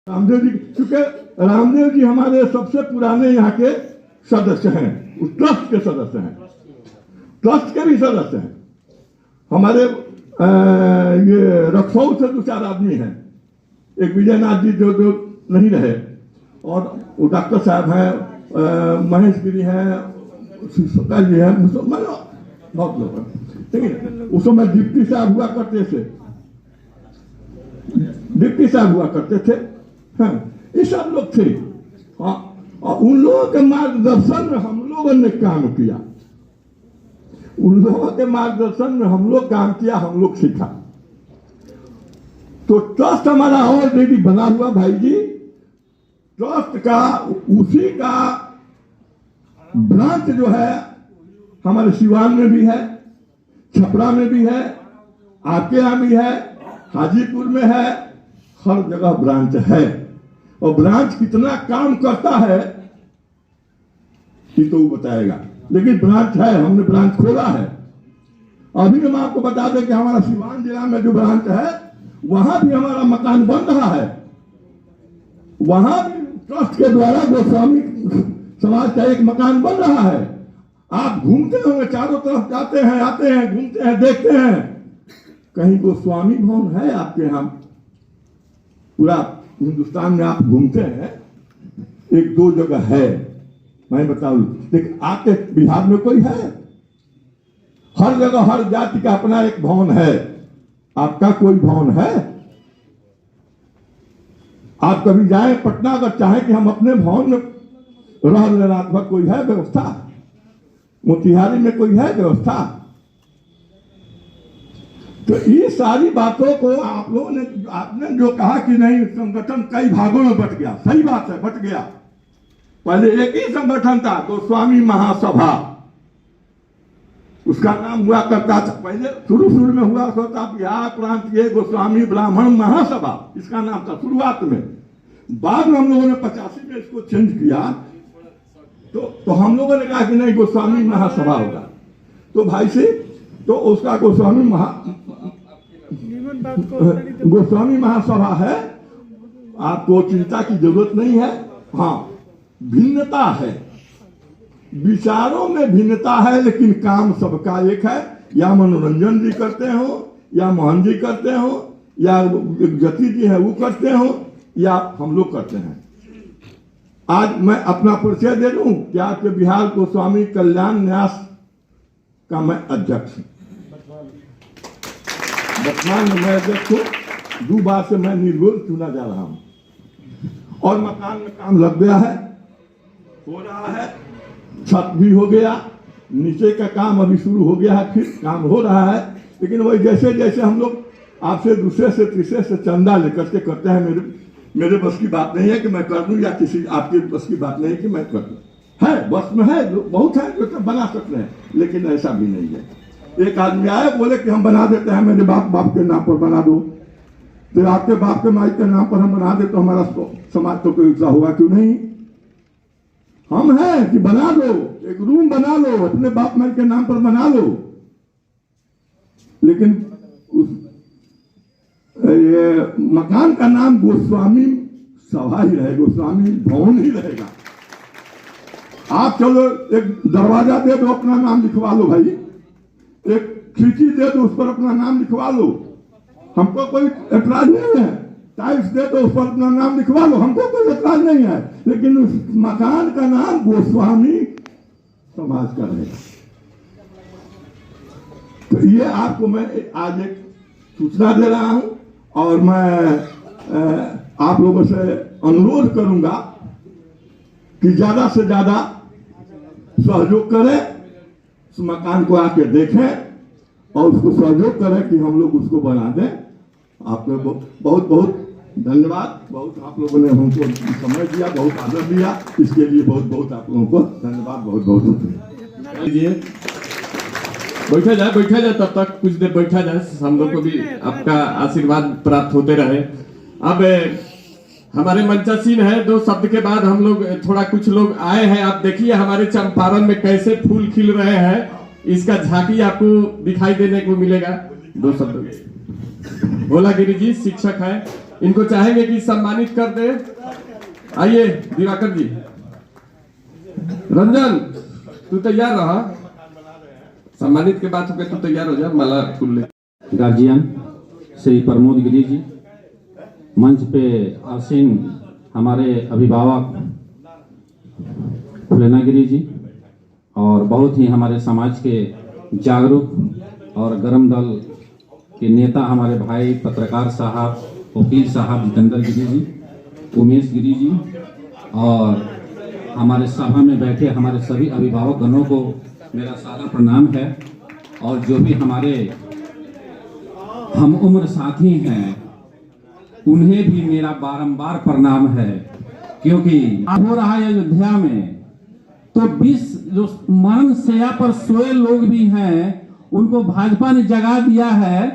रामदेव जी, क्योंकि रामदेव जी हमारे सबसे पुराने यहाँ के सदस्य हैं, उस ट्रस्ट के सदस्य हैं, ट्रस्ट के भी सदस्य हैं। हमारे ये रक्सौल से 2-4 आदमी हैं, एक विजयनाथ जी जो नहीं रहे, और वो डॉक्टर साहब हैं, महेश गिरी हैं, सकल जी हैं, बहुत लोग हैं, ठीक है। उस समय डिप्टी साहब हुआ करते थे, डिप्टी साहब हुआ करते थे, हाँ, ये सब लोग थे। हाँ, और उन लोगों के मार्गदर्शन में हम लोगों ने काम किया, उन लोगों के मार्गदर्शन में हम लोग काम किया, हम लोग सीखा। तो ट्रस्ट हमारा ऑलरेडी बना हुआ भाई जी, ट्रस्ट का उसी का ब्रांच जो है हमारे सिवान में भी है, छपरा में भी है, आपके यहाँ भी है, हाजीपुर में है, हर जगह ब्रांच है। और ब्रांच कितना काम करता है ये तो वो बताएगा, लेकिन ब्रांच है, हमने ब्रांच खोला है। अभी हम आपको बता दें कि हमारा सिवान जिला में जो ब्रांच है वहां भी हमारा मकान बन रहा है, वहां भी ट्रस्ट के द्वारा गोस्वामी समाज का एक मकान बन रहा है। आप घूमते होंगे, चारों तरफ जाते हैं, आते हैं, घूमते हैं, देखते हैं, कहीं गोस्वामी भवन है आपके यहाँ? पूरा हिंदुस्तान में आप घूमते हैं, 1-2 जगह है, मैं बताऊं, लेकिन आपके बिहार में कोई है? हर जगह हर जाति का अपना एक भवन है, आपका कोई भवन है? आप कभी जाएं पटना, अगर चाहें कि हम अपने भवन में रह ले रात भर, कोई है व्यवस्था? मोतिहारी में कोई है व्यवस्था? तो ये सारी बातों को आप लोगों ने, आपने जो कहा कि नहीं संगठन कई भागों में बट गया, सही बात है, बट गया। पहले एक ही संगठन था, गोस्वामी महासभा, उसका नाम हुआ करता था पहले, शुरू में हुआ करता बिहार प्रांतीय गोस्वामी ब्राह्मण महासभा, इसका नाम था शुरुआत में। बाद में हम लोगों ने 85 में इसको चेंज किया, तो हम लोगों ने कहा कि नहीं गोस्वामी महासभा होगा। तो भाई से तो उसका गोस्वामी महासभा है, आपको चिंता की जरूरत नहीं है। हाँ, भिन्नता है, विचारों में भिन्नता है, लेकिन काम सबका एक है। या मनोरंजन जी करते हो, या मोहन जी करते हो, या जति जी है वो करते हो, या हम लोग करते हैं। आज मैं अपना परिचय दे दूं कि आपके बिहार गोस्वामी कल्याण न्यास का मैं अध्यक्ष हूं, वर्तमान में मैं अध्यक्ष हूं। 2 बार से मैं निर्विरोध चुना जा रहा हूं, और मकान में काम लग गया है, हो रहा है, छत भी हो गया, नीचे का काम अभी शुरू हो गया है, फिर काम हो रहा है। लेकिन वही जैसे जैसे हम लोग आपसे दूसरे से तीसरे से चंदा लेकर के करते हैं, मेरे बस की बात नहीं है कि मैं कर दूं, या किसी आपके बस की बात नहीं है कि मैं कर दूं। है बस में है, बहुत है जो तो बना सकते हैं, लेकिन ऐसा भी नहीं है। एक आदमी आए बोले कि हम बना देते हैं, मेरे बाप के नाम पर बना दो, तो आपके बाप के माई के नाम पर हम बना दे, तो हमारा समाज तो कोई हिस्सा होगा क्यों नहीं? हम हैं कि बना दो, एक रूम बना लो, अपने बाप माई के नाम पर बना लो, लेकिन ये मकान का नाम गोस्वामी सभा ही रहे, गोस्वामी भवन ही रहेगा। आप चलो एक दरवाजा दे दो, अपना नाम लिखवा लो भाई, एक खिड़की दे दो, उस पर अपना नाम लिखवा लो, हमको कोई एतराज नहीं है। टाइल्स दे दो, उस पर अपना नाम लिखवा लो, हमको कोई एतराज नहीं है, लेकिन उस मकान का नाम गोस्वामी समाज का रहेगा। तो ये आपको मैं आज एक सूचना दे रहा हूं, और मैं आप लोगों से अनुरोध करूंगा कि ज्यादा से ज्यादा सहयोग करें, उस मकान को आके देखें और उसको सहयोग करें कि हम लोग उसको बना दें। आपको बहुत बहुत धन्यवाद, बहुत आप लोगों ने हमको समय दिया, बहुत आदर दिया, इसके लिए बहुत बहुत आप लोगों को धन्यवाद, बहुत बहुत शुक्रिया। बैठा जाए, तब तक कुछ देर बैठा जाए, हम लोग को भी आपका आशीर्वाद प्राप्त होते रहे। अब हमारे मंचासीन है, 2 शब्द के बाद हम लोग थोड़ा, कुछ लोग आए हैं, आप देखिए हमारे चंपारण में कैसे फूल खिल रहे हैं, इसका झांकी आपको दिखाई देने को मिलेगा। 2 शब्द भोला गिरी जी शिक्षक है, इनको चाहेंगे कि सम्मानित कर दे। आइए दिवाकर जी। रंजन तू तैयार रहा, सम्मानित के बाद तू तैयार हो जा। माला फूल ले। गार्जियन श्री प्रमोद गिरी जी, मंच पे आसीन हमारे अभिभावक फुलेना गिरी जी, और बहुत ही हमारे समाज के जागरूक और गर्म दल के नेता हमारे भाई पत्रकार साहब, वकील साहब जितेंद्र गिरी जी, उमेश गिरी जी, और हमारे सभा में बैठे हमारे सभी अभिभावक गणों को मेरा सादर प्रणाम है। और जो भी हमारे हम उम्र साथी हैं उन्हें भी मेरा बारंबार प्रणाम है, क्योंकि हो रहा है अयोध्या में तो 20 जो मरण शैया पर सोए लोग भी हैं उनको भाजपा ने जगा दिया है।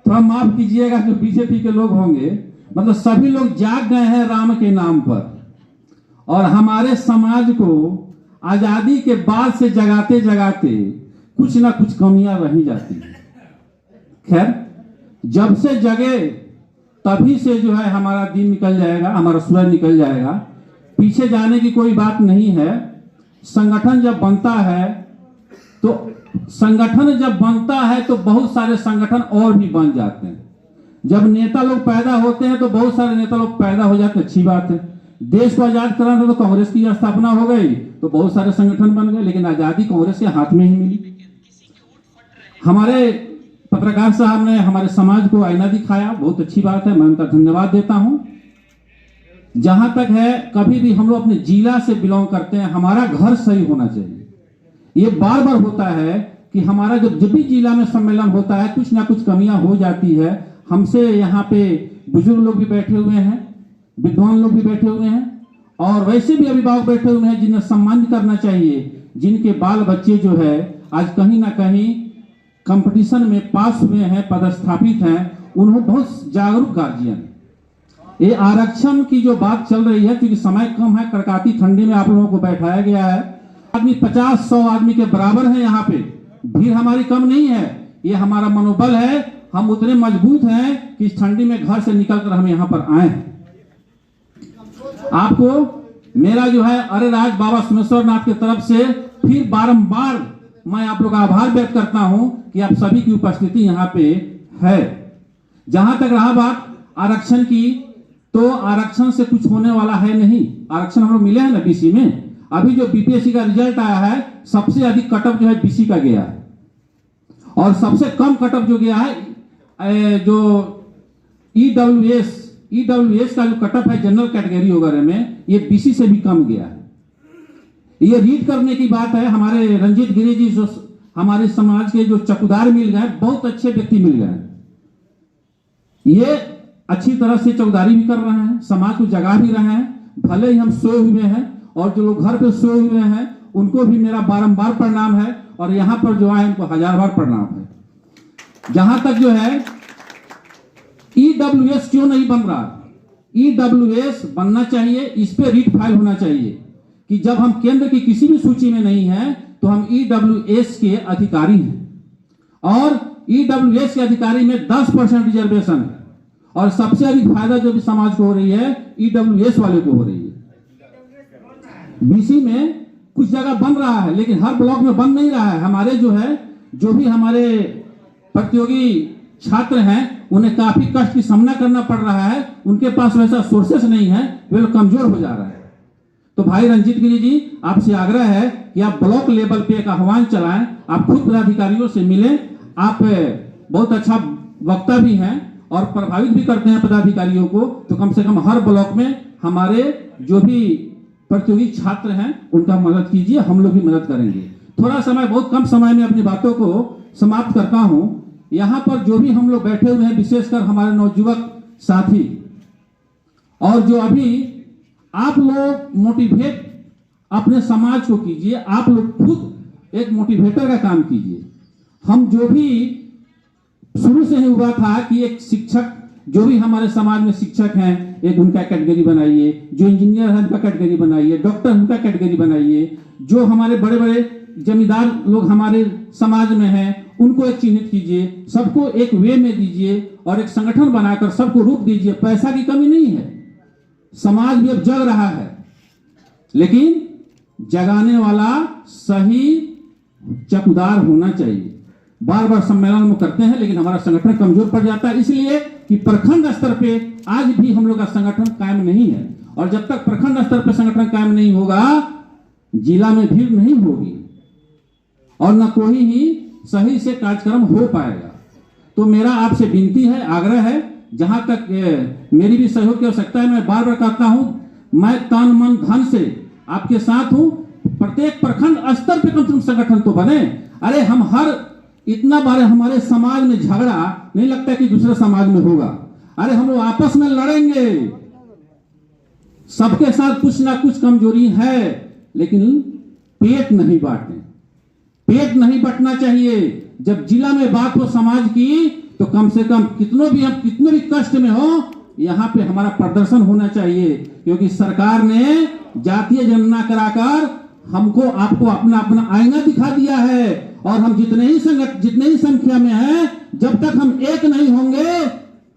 थोड़ा माफ कीजिएगा जो बीजेपी के लोग होंगे, मतलब सभी लोग जाग गए हैं राम के नाम पर, और हमारे समाज को आजादी के बाद से जगाते जगाते कुछ ना कुछ कमियां रही जाती है। खैर, जब से जगे तभी से जो है हमारा दिन निकल जाएगा, हमारा सूरज निकल जाएगा। पीछे जाने की कोई बात नहीं है। संगठन जब बनता है तो बहुत सारे संगठन और भी बन जाते हैं। जब नेता लोग पैदा होते हैं तो बहुत सारे नेता लोग पैदा हो जाते हैं, अच्छी बात है। देश को आजाद कराना था तो कांग्रेस की स्थापना हो गई तो बहुत सारे संगठन बन गए, लेकिन आजादी कांग्रेस के हाथ में ही मिली। हमारे पत्रकार साहब ने हमारे समाज को आईना दिखाया, बहुत अच्छी बात है, मैं उनका धन्यवाद देता हूं। जहां तक है, कभी भी हम लोग अपने जिला से बिलोंग करते हैं, हमारा घर सही होना चाहिए। ये बार बार होता है कि हमारा जब भी जिला में सम्मेलन होता है कुछ ना कुछ कमियां हो जाती है। हमसे यहाँ पे बुजुर्ग लोग भी बैठे हुए हैं, विद्वान लोग भी बैठे हुए हैं, और वैसे भी अभिभावक बैठे हुए हैं जिन्हें सम्मान करना चाहिए, जिनके बाल बच्चे जो है आज कहीं ना कहीं कंपटीशन में पास हुए हैं, पदस्थापित हैं, उन्होंने बहुत जागरूक गार्जियन। ये आरक्षण की जो बात चल रही है, क्योंकि समय कम है, कड़काती ठंडी में आप लोगों को बैठाया गया है। आदमी 50-100 आदमी के बराबर है, यहाँ पे भीड़ हमारी कम नहीं है। ये हमारा मनोबल है, हम उतने मजबूत हैं कि इस ठंडी में घर से निकलकर हम यहाँ पर आए। आपको मेरा जो है अरे राज बाबा सोमेश्वर नाथ की तरफ से फिर बारंबार मैं आप लोग का आभार व्यक्त करता हूं कि आप सभी की उपस्थिति यहाँ पे है। जहां तक रहा बात आरक्षण की, तो आरक्षण से कुछ होने वाला है नहीं। आरक्षण हम लोग मिले हैं ना बीसी में। अभी जो बीपीएससी का रिजल्ट आया है, सबसे अधिक कटअप जो है बीसी का गया है, और सबसे कम कटअप जो गया है जो ईडब्ल्यूएस का जो कटअप है जनरल कैटेगरी वगैरह में, ये बीसी से भी कम गया है। ये रीड करने की बात है। हमारे रंजीत गिरी जी जो हमारे समाज के जो चौकीदार मिल गए, बहुत अच्छे व्यक्ति मिल गए। ये अच्छी तरह से चौकीदारी भी कर रहे हैं, समाज को जगा भी रहे हैं। भले ही हम सोए हुए हैं, और जो लोग घर पे सोए हुए हैं उनको भी मेरा बारंबार प्रणाम है, और यहाँ पर जो आए उनको 1000 बार प्रणाम है। जहां तक जो है ईडब्ल्यूएस क्यों नहीं बन रहा, ईडब्ल्यूएस बनना चाहिए। इस पे रीट फाइल होना चाहिए कि जब हम केंद्र की किसी भी सूची में नहीं है तो हम ईडब्ल्यूएस के अधिकारी हैं, और ईडब्ल्यूएस के अधिकारी में 10% रिजर्वेशन है, और सबसे अधिक फायदा जो भी समाज को हो रही है ईडब्ल्यूएस वाले को हो रही है। बीसी में कुछ जगह बन रहा है, लेकिन हर ब्लॉक में बन नहीं रहा है। हमारे जो भी हमारे प्रतियोगी छात्र हैं उन्हें काफी कष्ट की सामना करना पड़ रहा है, उनके पास वैसा सोर्सेस नहीं है, वे लोग कमजोर हो जा रहा है। तो भाई रंजीत गिरी जी, आपसे आग्रह है कि आप ब्लॉक लेवल पे एक आह्वान चलाएं, आप खुद पदाधिकारियों से मिलें। आप बहुत अच्छा वक्ता भी हैं और प्रभावित भी करते हैं पदाधिकारियों को, तो कम से कम हर ब्लॉक में हमारे जो भी प्रतियोगी छात्र हैं उनका मदद कीजिए, हम लोग भी मदद करेंगे। थोड़ा समय, बहुत कम समय में अपनी बातों को समाप्त करता हूं। यहां पर जो भी हम लोग बैठे हुए हैं, विशेषकर हमारे नवयुवक साथी, और जो अभी आप लोग मोटिवेट अपने समाज को कीजिए, आप लोग खुद एक मोटिवेटर का काम कीजिए। हम जो भी शुरू से ही हुआ था कि एक शिक्षक, जो भी हमारे समाज में शिक्षक हैं, एक उनका कैटेगरी बनाइए, जो इंजीनियर है उनका कैटेगरी बनाइए, डॉक्टर उनका कैटेगरी बनाइए, जो हमारे बड़े बड़े जमींदार लोग हमारे समाज में हैं उनको एक चिन्हित कीजिए, सबको एक वे में दीजिए और एक संगठन बनाकर सबको रूप दीजिए। पैसा की कमी नहीं है, समाज भी अब जग रहा है, लेकिन जगाने वाला सही चकदार होना चाहिए। बार बार सम्मेलन में करते हैं लेकिन हमारा संगठन कमजोर पड़ जाता है, इसलिए कि प्रखंड स्तर पे आज भी हम लोग का संगठन कायम नहीं है। और जब तक प्रखंड स्तर पे संगठन कायम नहीं होगा, जिला में भीड़ नहीं होगी और न कोई ही सही से कार्यक्रम हो पाएगा। तो मेरा आपसे विनती है, आग्रह है, जहां तक मेरी भी सहयोग की आवश्यकता है, मैं बार बार कहता हूं, मैं तन मन धन से आपके साथ हूं। प्रत्येक प्रखंड स्तर पे कम से कम संगठन तो बने। अरे हम हर इतना बार हमारे समाज में झगड़ा नहीं लगता कि दूसरे समाज में होगा। अरे हम लोग आपस में लड़ेंगे, सबके साथ कुछ ना कुछ कमजोरी है, लेकिन पेट नहीं बांटे, पेट नहीं बंटना चाहिए। जब जिला में बात हो समाज की, तो कम से कम कितनों भी कष्ट में हो, यहां पे हमारा प्रदर्शन होना चाहिए। क्योंकि सरकार ने जातीय जनगणना कराकर हमको आपको अपना अपना आईना दिखा दिया है, और हम जितने ही संख्या में हैं, जब तक हम एक नहीं होंगे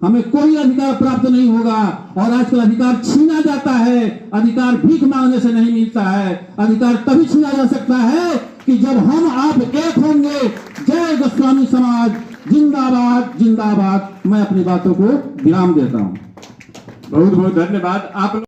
हमें कोई अधिकार प्राप्त नहीं होगा। और आजकल अधिकार छीना जाता है, अधिकार भीख मांगने से नहीं मिलता है। अधिकार तभी छीना जा सकता है कि जब हम आप एक होंगे। जय गोस्वामी समाज जिंदाबाद जिंदाबाद। मैं अपनी बातों को विराम देता हूं। बहुत बहुत धन्यवाद आप।